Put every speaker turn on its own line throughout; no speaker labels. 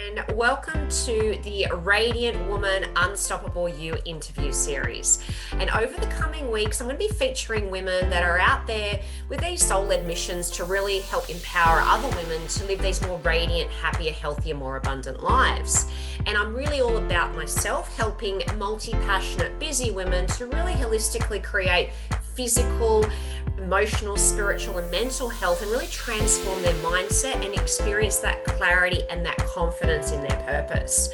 and welcome to the Radiant Woman Unstoppable You interview series. And over the coming weeks, I'm going to be featuring women that are out there with these soul-led missions to really help empower other women to live these more radiant, happier, healthier, more abundant lives. And I'm really all about myself helping multi-passionate, busy women to really holistically create physical, emotional, spiritual, and mental health and really transform their mindset and experience that clarity and that confidence in their purpose.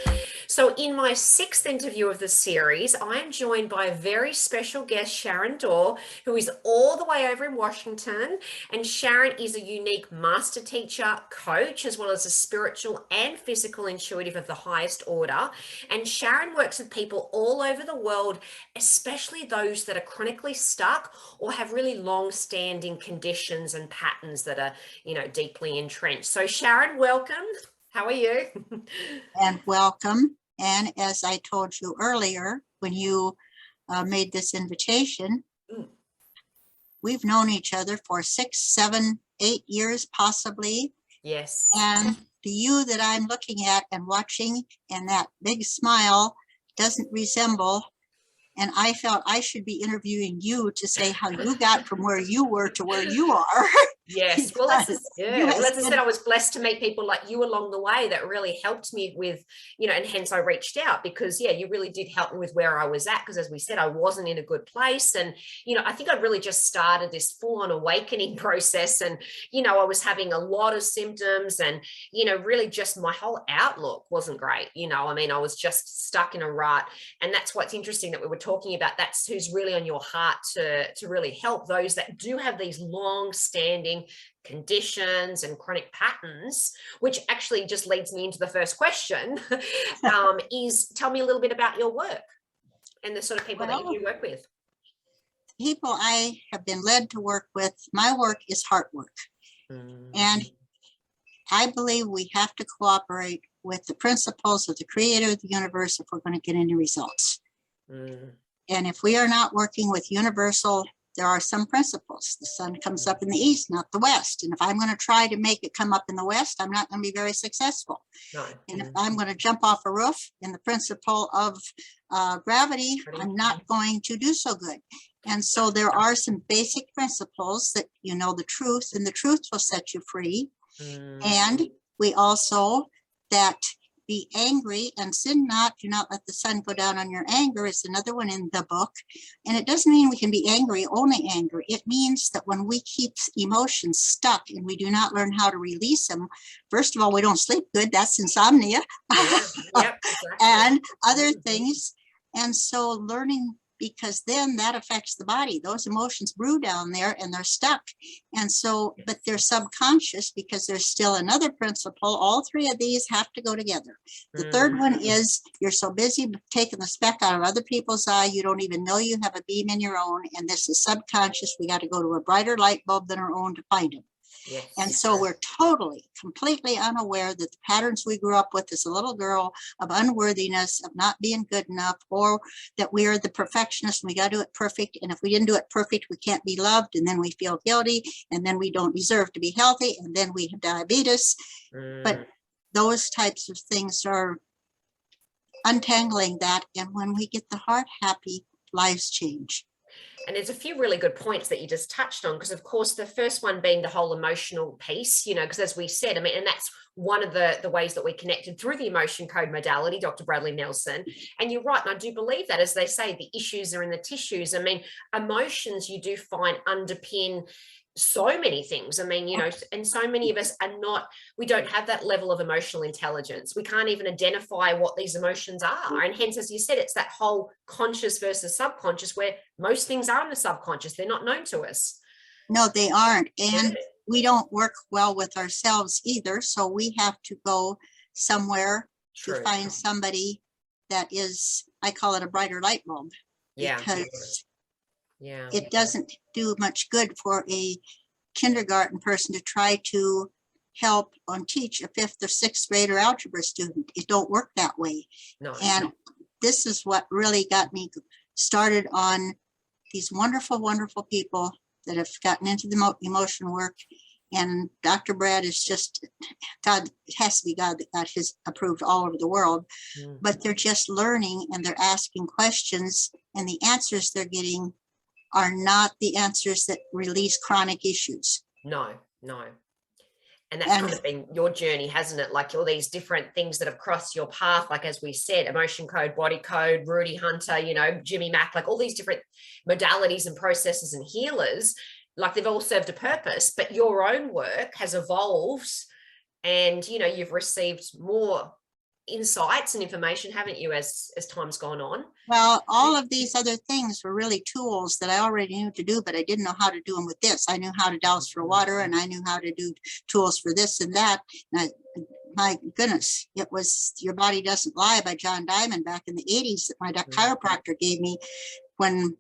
So in my sixth interview of the series, I am joined by a very special guest, Sharon Doerr, who is all the way over in Washington. And Sharon is a unique master teacher, coach, as well as a spiritual and physical intuitive of the highest order. And Sharon works with people all over the world, especially those that are chronically stuck or have really long-standing conditions and patterns that are, deeply entrenched. So Sharon, welcome. How are you?
And welcome. And as I told you earlier, when you made this invitation, we've known each other for 6, 7, 8 years, possibly.
Yes.
And the you that I'm looking at and watching and that big smile doesn't resemble. And I felt I should be interviewing you to say how you got from where you were to where you are.
Yes. Well, as I said, I was blessed to meet people like you along the way that really helped me with, and hence I reached out because, you really did help me with where I was at. Because as we said, I wasn't in a good place. And, I think I'd really just started this full-on awakening process. And, I was having a lot of symptoms and, really just my whole outlook wasn't great. I was just stuck in a rut. And that's what's interesting that we were talking about. That's who's really on your heart to really help those that do have these long-standing conditions and chronic patterns, which actually just leads me into the first question, is tell me a little bit about your work and the sort of people that you do work with.
People I have been led to work with, my work is heart work. And I believe we have to cooperate with the principles of the creator of the universe if we're going to get any results. And if we are not working with universal, there are some principles. The sun comes up in the east, not the west. And if I'm going to try to make it come up in the west, I'm not going to be very successful. And if I'm going to jump off a roof in the principle of gravity, I'm not going to do so good. And so there are some basic principles that the truth, and the truth will set you free. And we also that be angry and sin not, do not let the sun go down on your anger is another one in the book. And it doesn't mean we can be angry, only angry. It means that when we keep emotions stuck and we do not learn how to release them, first of all, we don't sleep good. That's insomnia.
Exactly.
And other things. And so learning, because then that affects the body. Those emotions brew down there and they're stuck. And so, but they're subconscious because there's still another principle. All three of these have to go together. The third one is you're so busy taking the speck out of other people's eye, you don't even know you have a beam in your own. And this is subconscious. We got to go to a brighter light bulb than our own to find them.
Yes.
And so we're completely unaware that the patterns we grew up with as a little girl of unworthiness, of not being good enough, or that we are the perfectionist and we got to do it perfect. And if we didn't do it perfect, we can't be loved. And then we feel guilty. And then we don't deserve to be healthy. And then we have diabetes. But those types of things are untangling that. And when we get the heart happy, lives change.
And there's a few really good points that you just touched on, because of course the first one being the whole emotional piece, because as we said, and that's one of the ways that we connected through the emotion code modality, Dr. Bradley Nelson. And you're right, and I do believe that, as they say, the issues are in the tissues. Emotions you do find underpin so many things. And so many of us we don't have that level of emotional intelligence. We can't even identify what these emotions are. And hence, as you said, it's that whole conscious versus subconscious, where most things are in the subconscious. They're not known to us.
No, they aren't. And we don't work well with ourselves either. So we have to go somewhere to find somebody that is, I call it a brighter light bulb. Because it doesn't do much good for a kindergarten person to try to help teach a 5th or 6th grader algebra student. It don't work that way. And this is what really got me started on these wonderful, wonderful people that have gotten into the emotion work And Dr. Brad is just God. It has to be God that got his approved all over the world. But they're just learning and they're asking questions, and the answers they're getting are not the answers that release chronic issues.
No. And that's kind of been your journey, hasn't it? Like all these different things that have crossed your path, like as we said, emotion code, body code, Rudy Hunter, Jimmy Mack, like all these different modalities and processes and healers, like they've all served a purpose, but your own work has evolved and, you've received more insights and information, haven't you, as time's gone on?
Well, all of these other things were really tools that I already knew to do, but I didn't know how to do them with this. I knew how to douse for water, and I knew how to do tools for this and that. And my goodness, it was Your Body Doesn't Lie by John Diamond back in the 80s that my chiropractor gave me, when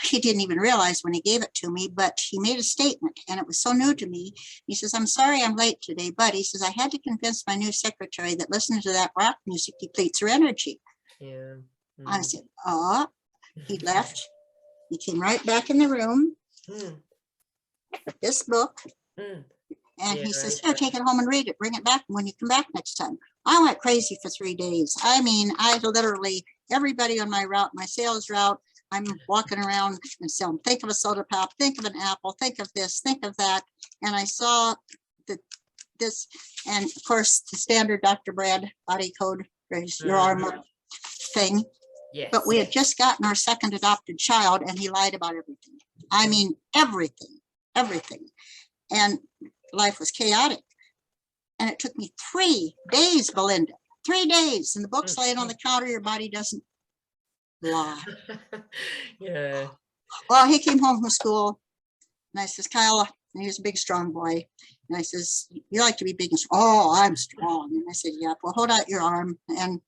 he didn't even realize when he gave it to me, but he made a statement and it was so new to me. He says, "I'm sorry I'm late today, but," he says, "I had to convince my new secretary that listening to that rock music depletes her energy."
Yeah.
I said, "Oh." He left. He came right back in the room with this book. And he says, "Here, take it home and read it. Bring it back when you come back next time." I went crazy for 3 days. I mean, I literally, everybody on my route, my sales route, I'm walking around and saying, think of a soda pop, think of an apple, think of this, think of that. And I saw this, and of course, the standard Dr. Brad body code, raise your arm up thing.
Yes.
But we had just gotten our second adopted child, and he lied about everything. I mean, everything. And life was chaotic. And it took me 3 days, Belinda, 3 days. And the book's laying on the counter. Your Body Doesn't Lie.
Yeah.
Well, he came home from school, and I says, "Kyle," and he was a big, strong boy. And I says, "You like to be big and strong?" "Oh, I'm strong." And I said, "Yeah, well, hold out your arm." And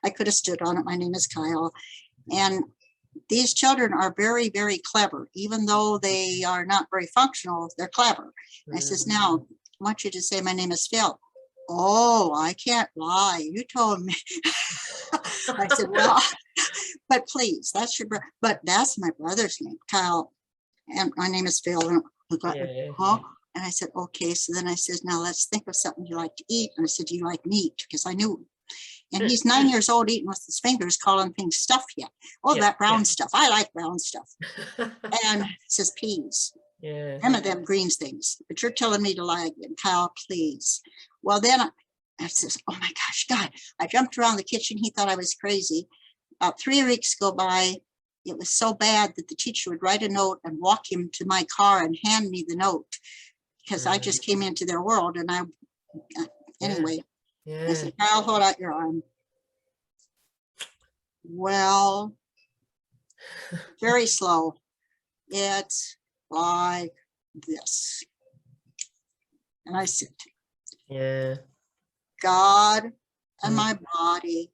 I could have stood on it. "My name is Kyle." And these children are very, very clever. Even though they are not very functional, they're clever. And I says, "Now, I want you to say, 'My name is Phil.'" "Oh, I can't lie. You told me." I said, "Well, but please, that's your brother." "But that's my brother's name, Kyle. And my name is Phil." And huh? And I said, "Okay." So then I said, "Now let's think of something you like to eat." And I said, "Do you like meat?" Because I knew. And he's 9 years old, eating with his fingers, calling things stuff yet. "Oh, that brown stuff. I like brown stuff." And it says peas.
Yeah.
Some of them greens things. "But you're telling me to lie again, Kyle, please." Well, then I says, "Oh my gosh, God." I jumped around the kitchen. He thought I was crazy. About 3 weeks go by. It was so bad that the teacher would write a note and walk him to my car and hand me the note, because I just came into their world. And anyway, I said, "Kyle, hold out your arm." Well, very slow. It's like this. And I said, "God and my body,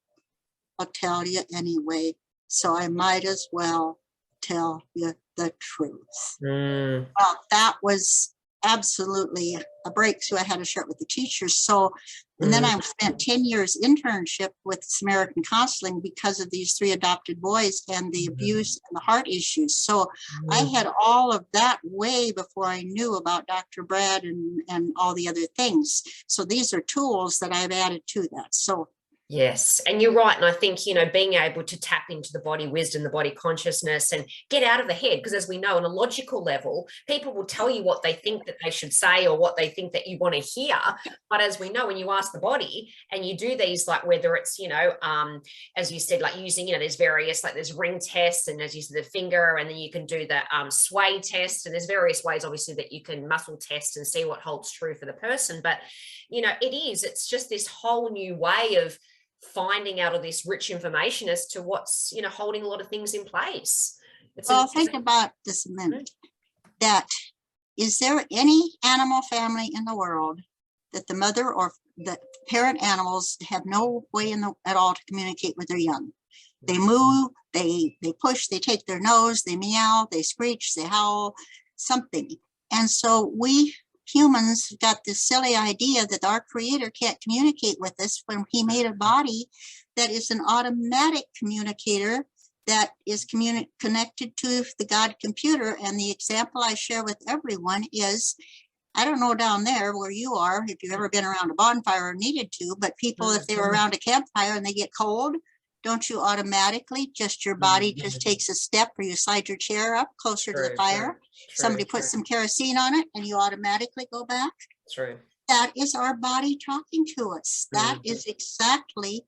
I'll tell you anyway, so I might as well tell you the truth." Well, that was absolutely a breakthrough. I had to share it with the teachers. So, and then I spent 10 years internship with Samaritan Counseling because of these 3 adopted boys and the abuse and the heart issues. So I had all of that way before I knew about Dr. Brad and all the other things. So these are tools that I've added to that. So
yes. And you're right. And I think, being able to tap into the body wisdom, the body consciousness, and get out of the head, because as we know, on a logical level, people will tell you what they think that they should say or what they think that you want to hear. But as we know, when you ask the body and you do these, like whether it's, as you said, like using, there's various, like there's ring tests, and as you said, the finger, and then you can do the sway test. And there's various ways, obviously, that you can muscle test and see what holds true for the person. But, it's just this whole new way of finding out of this rich information as to what's holding a lot of things in place.
Well, think about this a minute. That is there any animal family in the world that the mother or the parent animals have no way at all to communicate with their young? They moo, they push, they take their nose, they meow, they screech, they howl, something. And so we humans got this silly idea that our creator can't communicate with us when he made a body that is an automatic communicator that is connected to the God computer. And the example I share with everyone is I don't know down there where you are, if you've ever been around a bonfire or needed to, but people, if they were around a campfire and they get cold, don't you automatically, just your body just takes a step, or you slide your chair up closer to the fire? Somebody puts some kerosene on it and you automatically go back?
True.
That is our body talking to us. That is exactly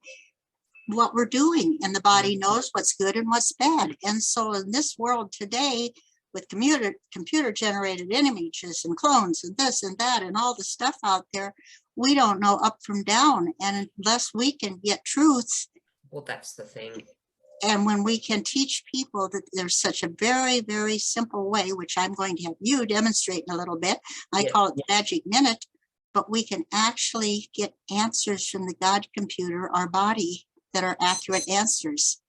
what we're doing. And the body knows what's good and what's bad. And so in this world today, with computer generated images and clones and this and that and all the stuff out there, we don't know up from down. And unless we can get truth,
well, that's the thing.
And when we can teach people that there's such a very, very simple way, which I'm going to have you demonstrate in a little bit, I call it the magic minute, but we can actually get answers from the God computer, our body, that are accurate answers.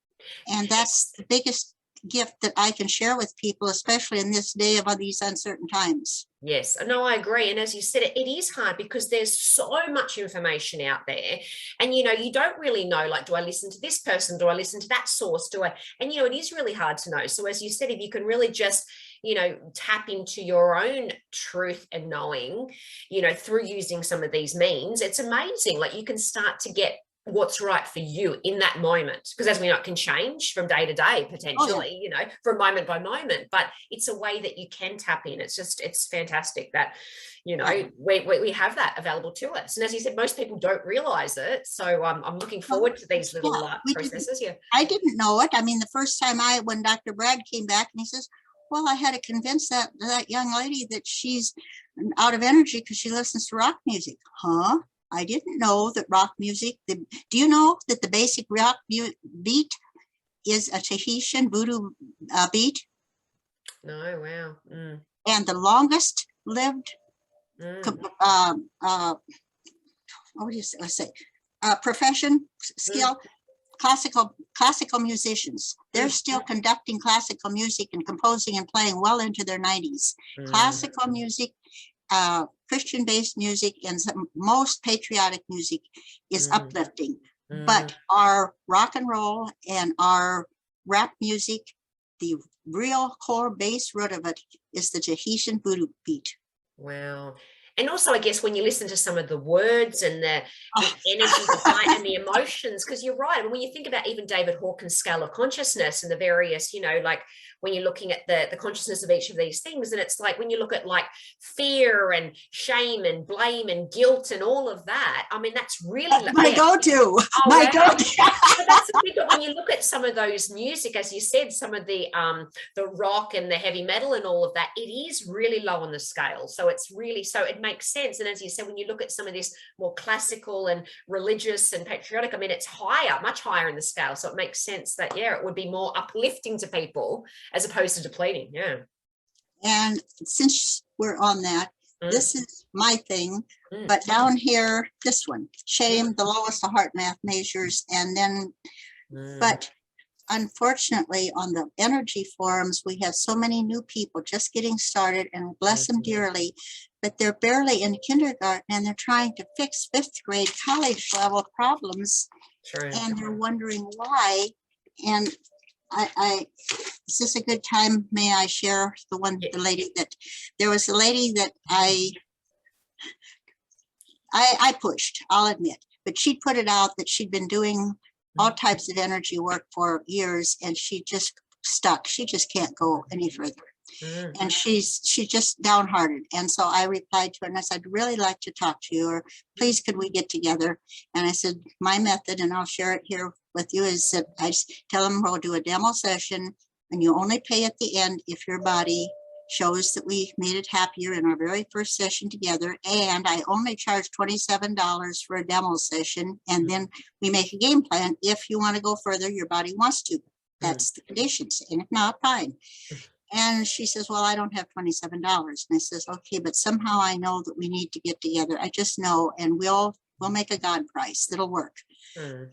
And that's the biggest gift that I can share with people, especially in this day of all these uncertain times.
Yes, no, I agree. And as you said, it is hard because there's so much information out there. And, you know, you don't really know, like, do I listen to this person? Do I listen to that source? And, you know, it is really hard to know. So as you said, if you can really just, you know, tap into your own truth and knowing, you know, through using some of these means, it's amazing. Like, you can start to get what's right for you in that moment, because as we know, it can change from day to day potentially, you know, from moment by moment, but it's a way that you can tap in. It's fantastic that, you know, we have that available to us. And as you said, most people don't realize it. So I'm looking forward to these little processes.
I didn't know it. I mean, the first time when Dr. Brad came back and he says, well, I had to convince that young lady that she's out of energy because she listens to rock music. Huh? I didn't know that rock music, do you know that the basic rock beat is a Tahitian voodoo beat?
No, wow.
And the longest lived, what do you say, profession, skill, classical musicians. They're still conducting classical music and composing and playing well into their 90s. Classical music, Christian-based music, and most patriotic music is uplifting. But our rock and roll and our rap music, the real core base root of it is the Tahitian voodoo beat.
Wow. And also, I guess, when you listen to some of the words and the energy behind and the emotions, because you're right. And when you think about even David Hawkins' scale of consciousness and the various, you know, like when you're looking at the consciousness of each of these things, and it's like when you look at like fear and shame and blame and guilt and all of that, I mean, that's really
my go-to. My go-to.
So that's a big one. When you look at some of those music, as you said, some of the rock and the heavy metal and all of that, it is really low on the scale. So it's really, so it makes sense. And as you said, when you look at some of this more classical and religious and patriotic, I mean, it's higher, much higher in the scale. So it makes sense that, it would be more uplifting to people as opposed to depleting. Yeah. And
since we're on that, this is my thing, but down here, this one, shame, the lowest of heart math measures, and then, but unfortunately, on the energy forums, we have so many new people just getting started, and I bless them dearly, but they're barely in kindergarten and they're trying to fix 5th grade college level problems. And they're wondering why. And is this a good time? May I share the lady that, there was a lady that I pushed, I'll admit, but she put it out that she'd been doing all types of energy work for years, and she just stuck. She just can't go any further. And she's just downhearted. And so I replied to her and I said, I'd really like to talk to you, or please could we get together? And I said, my method, and I'll share it here with you, is that I just tell them we'll do a demo session, and you only pay at the end if your body shows that we made it happier in our very first session together. And I only charge $27 for a demo session. And then we make a game plan. If you want to go further, your body wants to. That's the conditions. And if not, fine. And she says, well, I don't have $27. And I says, okay, but somehow I know that we need to get together. I just know, and we'll make a God price that'll work.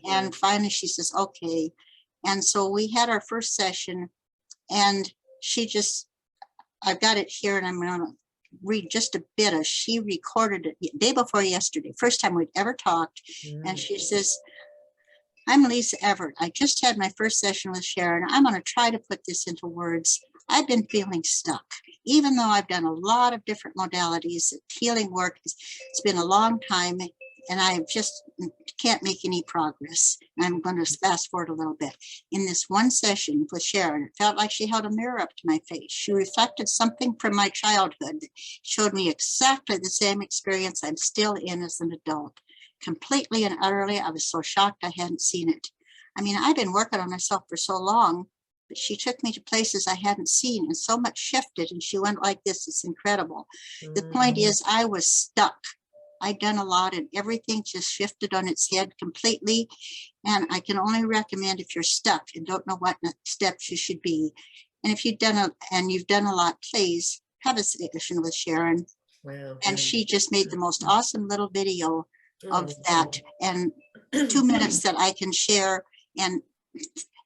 And finally she says, okay. And so we had our first session, and I've got it here, and I'm going to read just a bit of, she recorded it day before yesterday, first time we'd ever talked. And she says, I'm Lisa Everett. I just had my first session with Sharon. I'm going to try to put this into words. I've been feeling stuck even though I've done a lot of different modalities of healing work, it's been a long time, and I just can't make any progress. I'm going to fast forward a little bit. In this one session with Sharon, it felt like she held a mirror up to my face. She reflected something from my childhood that showed me exactly the same experience I'm still in as an adult. Completely and utterly, I was so shocked I hadn't seen it. I mean, I've been working on myself for so long, but she took me to places I hadn't seen, and so much shifted, and she went like this. It's incredible. The point is, I was stuck. I'd done a lot, and everything just shifted on its head completely. And I can only recommend, if you're stuck and don't know what next steps you should be, and if you've done a lot, please have a session with Sharon.
Wow.
And she just made the most awesome little video of that, and 2 minutes that I can share. And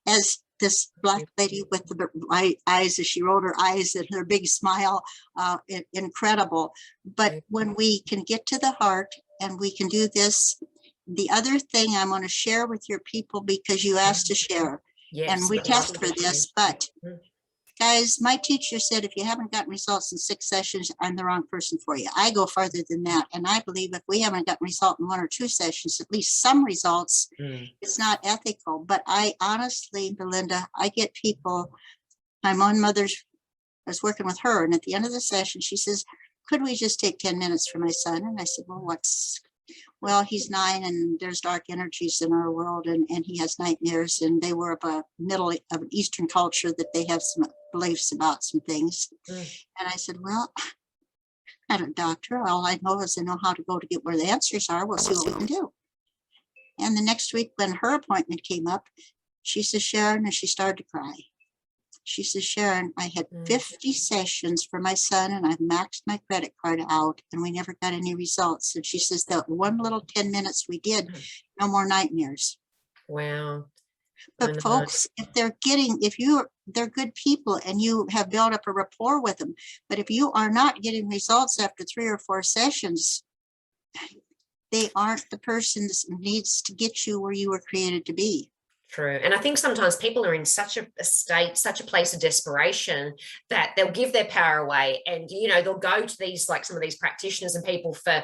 as this Black lady with the white eyes, as she rolled her eyes and her big smile, incredible. But when we can get to the heart and we can do this, the other thing I want to share with your people, because you asked to share, and we test for this, but guys, my teacher said, if you haven't gotten results in 6 sessions, I'm the wrong person for you. I go farther than that. And I believe if we haven't gotten result in 1 or 2 sessions, at least some results, it's not ethical. But I honestly, Belinda, I get people, my own mother's, I was working with her, and at the end of the session, she says, could we just take 10 minutes for my son? And I said, well, he's 9 and there's dark energies in our world, and he has nightmares, and they were of an Eastern culture that they have some beliefs about some things. And I said, well, I'm not a doctor. All I know is I know how to go to get where the answers are. We'll see what we can do. And the next week when her appointment came up, she says, Sharon, and she started to cry. She says, Sharon, I had 50 sessions for my son, and I've maxed my credit card out, and we never got any results. And she says, that one little 10 minutes we did, no more nightmares.
Wow.
But folks, they're good people, and you have built up a rapport with them. But if you are not getting results after 3 or 4 sessions, they aren't the person that needs to get you where you were created to be.
True. And I think sometimes people are in such a state, such a place of desperation that they'll give their power away, and, they'll go to these, like some of these practitioners and people for,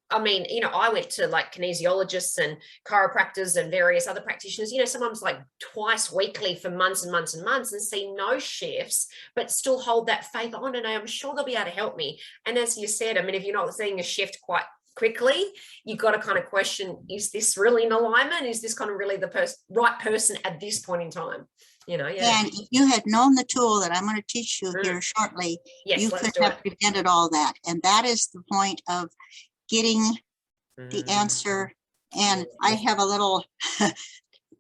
I mean, I went to like kinesiologists and chiropractors and various other practitioners, sometimes like twice weekly for months and months and months, and see no shifts, but still hold that faith on, and I'm sure they'll be able to help me. And as you said, I mean, if you're not seeing a shift quite quickly, you've got to kind of question, is this really in alignment? Is this kind of really the right person at this point in time? And
if you had known the tool that I'm going to teach you here shortly, you could have prevented all that. And that is the point of getting the answer. And I have a little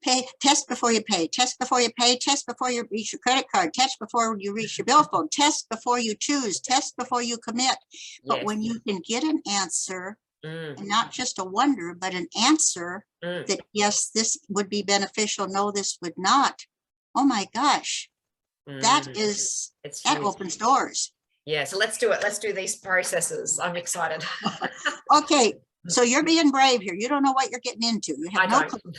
test before you pay, test before you pay, test before you reach your credit card, test before you reach your billfold, test before you choose, test before you commit. But when you can get an answer, and not just a wonder, but an answer that, yes, this would be beneficial, no, this would not. Oh my gosh, that opens doors.
Yeah, so let's do it. Let's do these processes. I'm excited.
Okay, so you're being brave here. You don't know what you're getting into. You have no clue.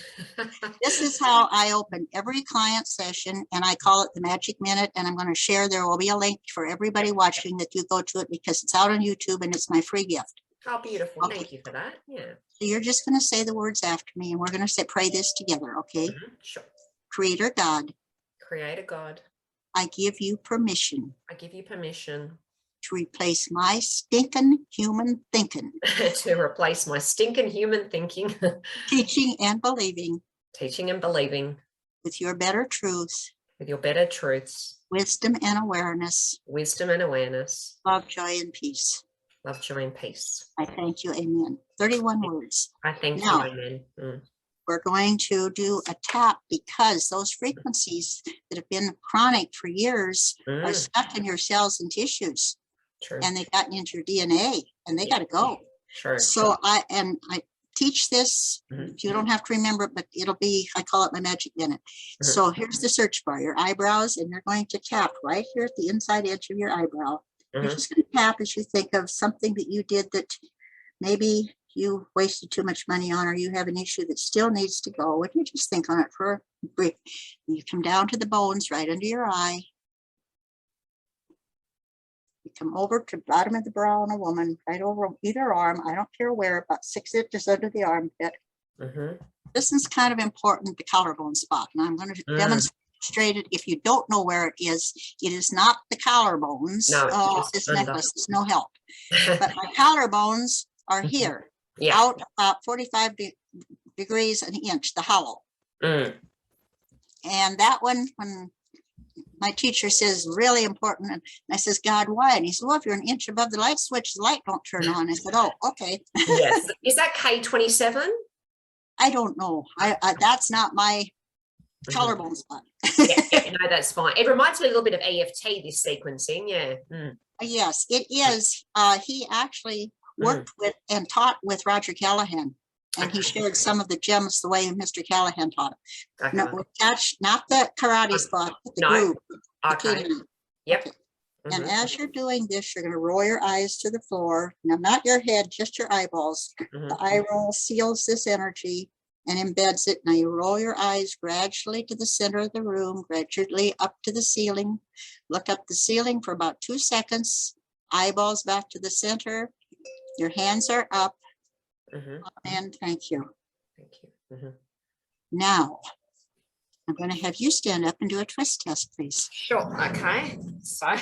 This is how I open every client session, and I call it the Magic Minute. And I'm going to share. There will be a link for everybody watching that you go to it, because it's out on YouTube and it's my free gift.
Oh, beautiful. Okay. Thank you for that. Yeah.
So you're just going to say the words after me, and we're going to pray this together, okay?
Sure.
Creator God.
Creator God.
I give you permission.
I give you permission.
To replace my stinking human thinking.
To replace my stinking human thinking.
Teaching and believing.
Teaching and believing.
With your better truths.
With your better truths.
Wisdom and awareness.
Wisdom and awareness.
Love, joy, and peace.
Love, joy, and peace.
I thank you. Amen. 31 words.
I thank you. Amen.
We're going to do a tap, because those frequencies that have been chronic for years are stuck in your cells and tissues.
True.
And they've gotten into your DNA, and they got to go.
Sure.
So I teach this. You don't have to remember it, but it'll be, I call it my Magic Minute. So here's the search bar, your eyebrows, and you're going to tap right here at the inside edge of your eyebrow. You're just going to tap as you think of something that you did that maybe you wasted too much money on, or you have an issue that still needs to go. And you just think on it for a break. You come down to the bones right under your eye. You come over to the bottom of the brow on a woman, right over either arm. I don't care where, about 6 inches under the armpit. This is kind of important, the collarbone spot. And I'm going to demonstrate it. If you don't know where it is not the collarbones.
No,
this necklace is no help. But my collarbones are here, out about 45 degrees an inch, the hollow. And that one, when my teacher says really important, and I says, God, why? And he said, well, if you're an inch above the light switch, the light don't turn on. I said, oh, okay.
Yes. Is that K27?
I don't know. I that's not my collarbone spot.
No, that's fine. It reminds me a little bit of EFT, this sequencing. Yeah.
Yes, it is. He actually worked with and taught with Roger Callahan, and he shared some of the gems the way Mr. Callahan taught it. No, not the karate spot, but the groove.
Okay. Yep.
Okay. And as you're doing this, you're going to roll your eyes to the floor. Now, not your head, just your eyeballs. The eye roll seals this energy and embeds it. Now you roll your eyes gradually to the center of the room, gradually up to the ceiling. Look up the ceiling for about 2 seconds. Eyeballs back to the center. Your hands are up. And thank you.
Thank you.
Now, I'm going to have you stand up and do a twist test, please.
Sure. Okay. So.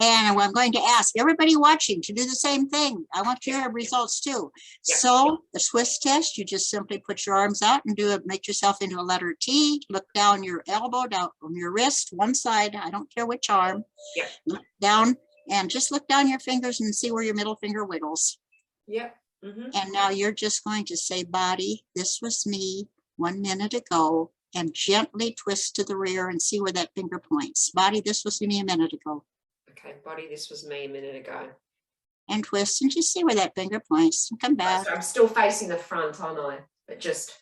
And I'm going to ask everybody watching to do the same thing. I want your results too. So the twist test, you just simply put your arms out and do it. Make yourself into a letter T. Look down your elbow, down from your wrist, one side. I don't care which arm. Look down and just look down your fingers and see where your middle finger wiggles. And now you're just going to say, body, this was me 1 minute ago, and gently twist to the rear and see where that finger points. Body, this was me a minute ago.
Okay, body, this was me a minute ago.
And twist and just see where that finger points and come back.
So I'm still facing the front, aren't I? But just.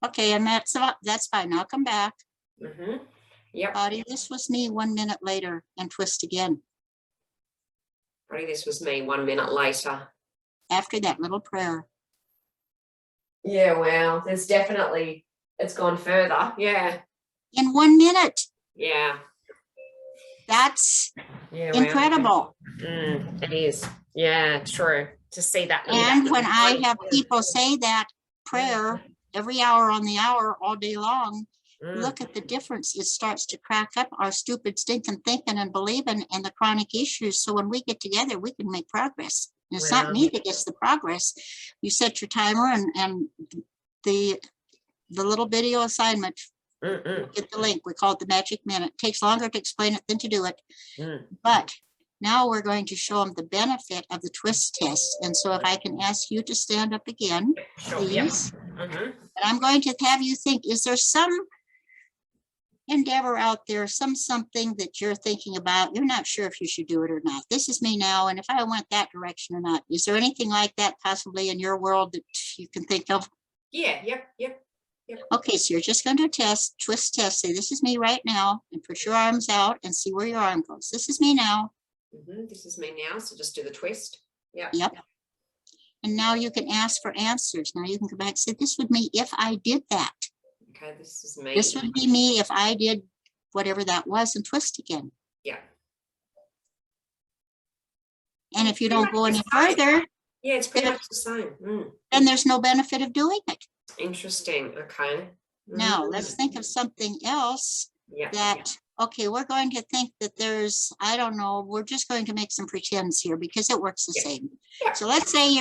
Okay, and that's fine. Now come back.
Yep.
Body, this was me 1 minute later, and twist again.
Body, this was me 1 minute later.
After that little prayer.
Yeah, well, there's definitely, it's gone further. Yeah.
In 1 minute.
Yeah.
That's incredible.
It is. Yeah, true. To see that.
And when I have people say that prayer every hour on the hour all day long, look at the difference. It starts to crack up our stupid stinking thinking and believing and the chronic issues. So when we get together, we can make progress. And it's not me that gets the progress. You set your timer and the little video assignment. Get the link. We call it the magic minute. It takes longer to explain it than to do it. But now we're going to show them the benefit of the twist test. And so if I can ask you to stand up again, please. And I'm going to have you think, is there some endeavor out there, something that you're thinking about, you're not sure if you should do it or not? This is me now, and if I went that direction or not. Is there anything like that possibly in your world that you can think of?
Yep.
Okay, so you're just going to twist test, say, this is me right now, and put your arms out and see where your arm goes. This is me now.
This is me now, so just do the twist. Yep.
And now you can ask for answers. Now you can go back and say, this would be me if I did that.
Okay, this is me.
This would be me if I did whatever that was, and twist again.
Yeah.
And if you don't go any further,
it's pretty much the same.
Then there's no benefit of doing it.
Interesting. Okay.
Now let's think of something else okay, we're going to think that there's, I don't know, we're just going to make some pretends here because it works the same. So let's say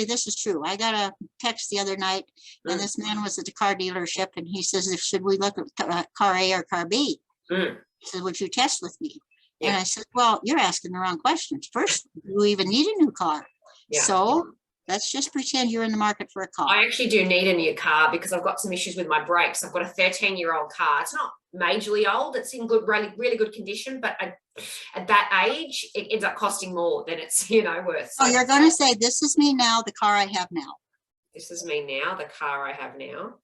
this is true. I got a text the other night and this man was at the car dealership and he says, should we look at car A or car B? He said, would you test with me? And I said, well, you're asking the wrong questions. First, you even need a new car. So let's just pretend you're in the market for a car.
I actually do need a new car because I've got some issues with my brakes. I've got a 13-year-old car. It's not majorly old. It's in good, really good condition. But at that age, it ends up costing more than it's, worth.
So you're going to say, this is me now, the car I have now.
This is me now, the car I have now.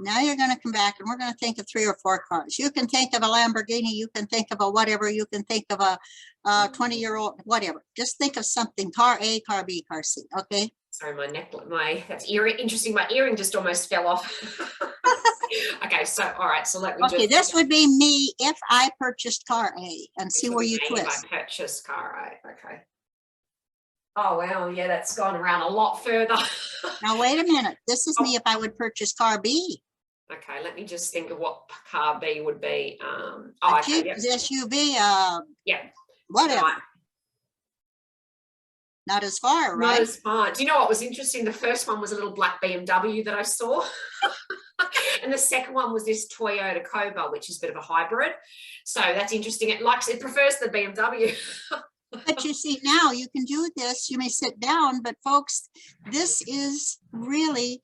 Now you're going to come back and we're going to think of 3 or 4 cars. You can think of a Lamborghini, you can think of a whatever, you can think of a 20-year-old, whatever. Just think of something, car A, car B, car C, okay?
Sorry, my necklace, that's earring, interesting. My earring just almost fell off. Okay, so all right, so let me
Okay, this would be me if I purchased car A, and see where you twist.
I purchased car A. Okay. Oh wow, yeah, that's gone around a lot further.
Now wait a minute. This is me if I would purchase car B.
Okay, let me just think of what car B would be.
A Jeep, SUV,
yeah,
whatever.
right.
Not as far, right?
Not as far. Do you know what was interesting? The first one was a little black BMW that I saw. And the second one was this Toyota Cobra, which is a bit of a hybrid. So that's interesting. It prefers the BMW.
But you see, now you can do this. You may sit down, but folks, this is really,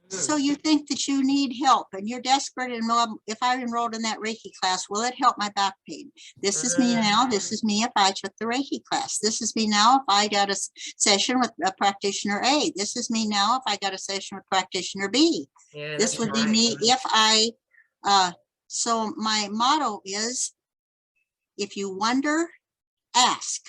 so you think that you need help and you're desperate. And if I enrolled in that Reiki class, will it help my back pain? This is me now. This is me if I took the Reiki class. This is me now if I got a session with a practitioner A. This is me now if I got a session with practitioner B.
Yeah,
this would be me if I, so my motto is, if you wonder, ask.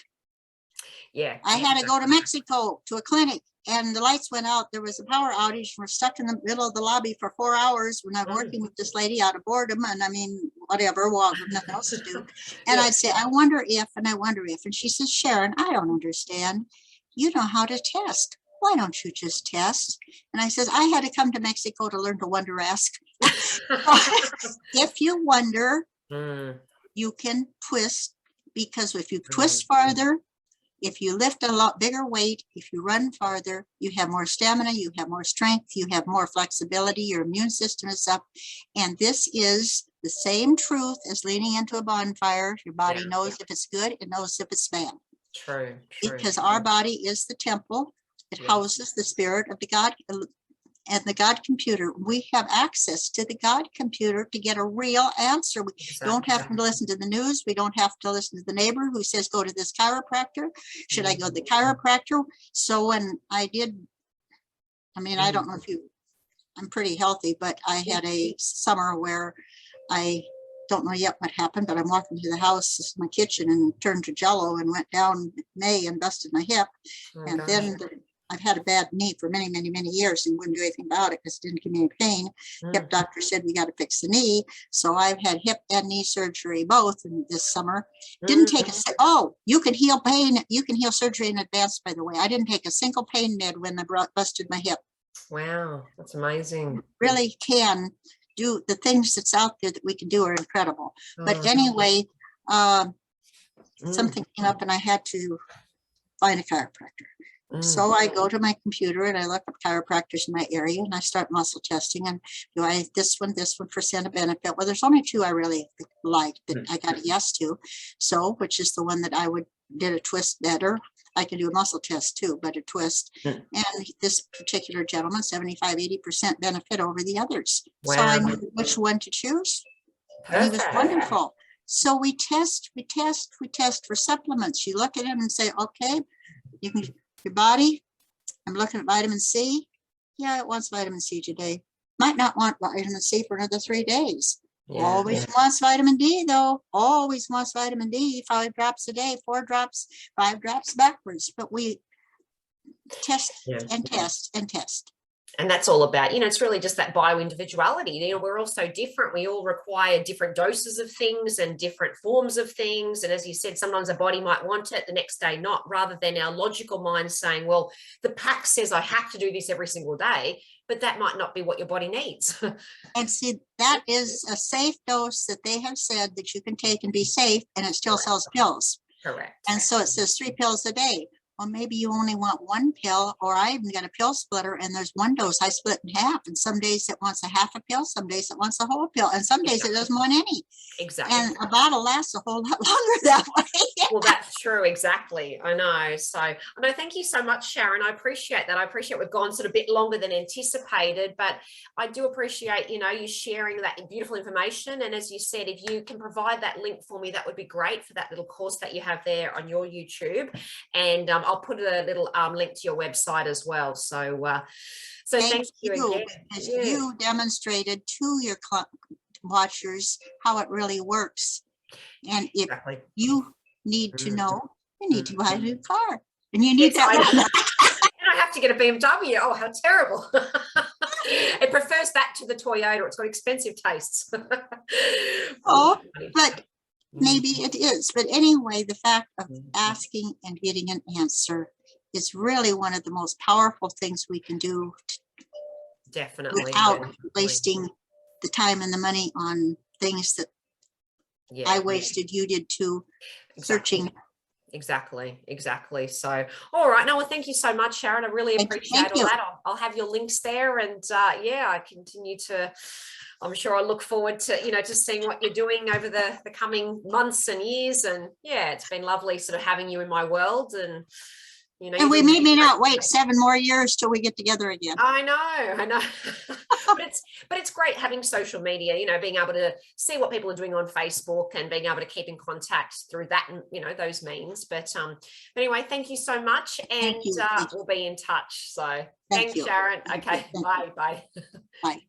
Yeah.
I had to go to Mexico to a clinic and the lights went out. There was a power outage. We're stuck in the middle of the lobby for 4 hours when I'm working with this lady out of boredom. And I mean, whatever, well, nothing else to do. And I'd say, I wonder if, and I wonder if, and she says, Sharon, I don't understand. You know how to test. Why don't you just test? And I says, I had to come to Mexico to learn to wonder ask. If you wonder, you can twist, because if you twist farther, if you lift a lot bigger weight, if you run farther, you have more stamina, you have more strength, you have more flexibility, your immune system is up. And this is the same truth as leaning into a bonfire. Your body knows if it's good, it knows if it's bad.
True.
Because our body is the temple. It houses the spirit of the God and the God computer. We have access to the God computer to get a real answer. We don't have to listen to the news. We don't have to listen to the neighbor who says, go to this chiropractor. Should I go to the chiropractor? So when I did, I mean, I don't know if you, I'm pretty healthy, but I had a summer where I don't know yet what happened, but I'm walking through the house, this is my kitchen, and turned to jello and went down in May and busted my hip. Then I've had a bad knee for many, many, many years and wouldn't do anything about it because it didn't give me any pain. Hip doctor said, we got to fix the knee. So I've had hip and knee surgery both in this summer. Didn't take you can heal pain. You can heal surgery in advance, by the way. I didn't take a single pain med when I busted my hip. Wow, that's amazing. Really can do the things that's out there that we can do are incredible. But anyway, something came up and I had to find a chiropractor. So I go to my computer and I look up chiropractors in my area and I start muscle testing, and do I this one for center benefit? Well, there's only 2 I really like that I got a yes to. So, which is the one that I did a twist better. I can do a muscle test too, but a twist. And this particular gentleman, 75–80% benefit over the others. Wow. So I knew which one to choose. He was wonderful. So we test for supplements. You look at him and say, okay, you can. Your body, I'm looking at vitamin C. Yeah, it wants vitamin C today. Might not want vitamin C for another 3 days. Always wants vitamin D though. Always wants vitamin D, 5 drops a day, 4 drops, 5 drops backwards. But we test and test and test. And that's all about, it's really just that bio-individuality. We're all so different. We all require different doses of things and different forms of things. And as you said, sometimes a body might want it, the next day not, rather than our logical mind saying, well, the pack says I have to do this every single day, but that might not be what your body needs. And see, that is a safe dose that they have said that you can take and be safe, and it still sells pills. Correct. And so it says 3 pills a day. Well, maybe you only want 1 pill, or I even got a pill splitter and there's 1 dose I split in half. And some days it wants a half a pill, some days it wants a whole pill, and some days it doesn't want any. Exactly. And a bottle lasts a whole lot longer that way. Well, that's true. Exactly. I know. So, thank you so much, Sharon. I appreciate that. I appreciate we've gone sort of a bit longer than anticipated, but I do appreciate, you sharing that beautiful information. And as you said, if you can provide that link for me, that would be great for that little course that you have there on your YouTube. And I'll put a little link to your website as well. So, thank you again. Because you demonstrated to your watchers how it really works. And if you need to know, you need to buy a new car. And you need that. And I have to get a BMW. Oh, how terrible.
It prefers that to the Toyota. It's got expensive tastes.
Oh, but maybe it is. But anyway, the fact of asking and getting an answer is really one of the most powerful things we can do
Definitely.
without
Definitely.
wasting the time and the money on things that I wasted, you did too, searching.
Exactly. So, all right. No, well, thank you so much, Sharon. I really appreciate all that. I'll have your links there, and I continue to. I'm sure I look forward to to seeing what you're doing over the coming months and years. And it's been lovely sort of having you in my world. And
and we may not wait 7 more years till we get together again.
I know. but it's great having social media, being able to see what people are doing on Facebook and being able to keep in contact through that and those means. But anyway, thank you so much, and
Thank you.
we'll be in touch. So
Thank you.
Sharon. Okay, bye.
Bye.